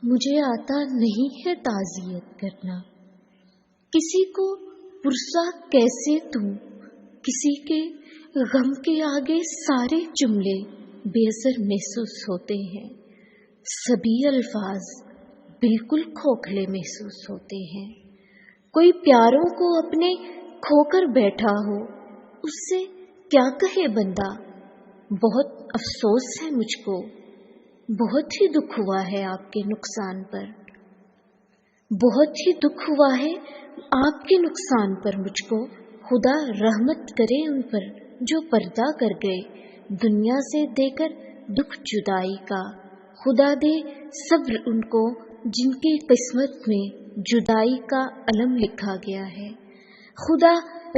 مجھے آتا نہیں ہے تعزیت کرنا، کسی کو پرسا کیسے دوں، کسی کے غم کے آگے سارے جملے بے اثر محسوس ہوتے ہیں، سبھی الفاظ بالکل کھوکھلے محسوس ہوتے ہیں۔ کوئی پیاروں کو اپنے کھو کر بیٹھا ہو، اس سے کیا کہے بندہ؟ بہت افسوس ہے مجھ کو، بہت ہی دکھ ہوا ہے آپ کے نقصان پر، بہت ہی دکھ ہوا ہے آپ کے نقصان پر مجھ کو۔ خدا رحمت کرے ان پر جو پردہ کر گئے دنیا سے دے کر دکھ جدائی کا، خدا دے صبر ان کو جن کی قسمت میں جدائی کا علم لکھا گیا ہے۔ خدا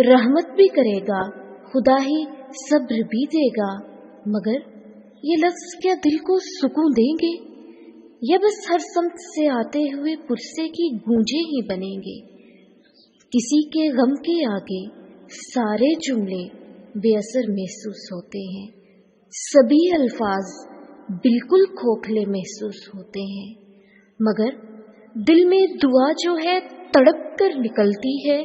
رحمت بھی کرے گا، خدا ہی صبر بھی دے گا، مگر یہ لفظ کیا دل کو سکون دیں گے، یا بس ہر سمت سے آتے ہوئے پرسے کی گونجیں ہی بنیں گے؟ کسی کے غم کے آگے سارے جملے بے اثر محسوس ہوتے ہیں، سبھی الفاظ بالکل کھوکھلے محسوس ہوتے ہیں، مگر دل میں دعا جو ہے تڑپ کر نکلتی ہے،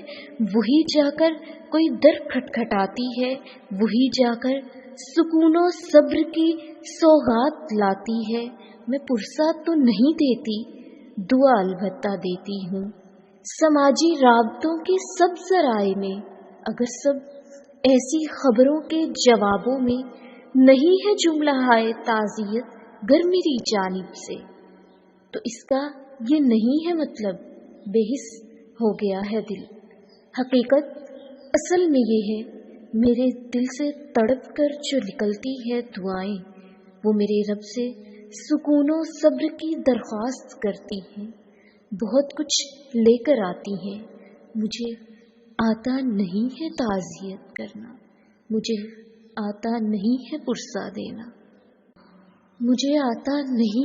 وہی جا کر کوئی در کھٹکھٹاتی ہے، وہی جا کر سکون و صبر کی سوغات لاتی ہے۔ میں پرسہ تو نہیں دیتی، دعا البتہ دیتی ہوں۔ سماجی رابطوں کے سب ذرائع میں اگر سب ایسی خبروں کے جوابوں میں نہیں ہے جملہ ہائے تعزیت گر میری جانب سے، تو اس کا یہ نہیں ہے مطلب بے حس ہو گیا ہے دل۔ حقیقت اصل میں یہ ہے، میرے دل سے تڑپ کر جو نکلتی ہے دعائیں، وہ میرے رب سے سکون و صبر کی درخواست کرتی ہیں، بہت کچھ لے کر آتی ہیں۔ مجھے آتا نہیں ہے تعزیت کرنا، مجھے آتا نہیں ہے پرسہ دینا، مجھے آتا نہیں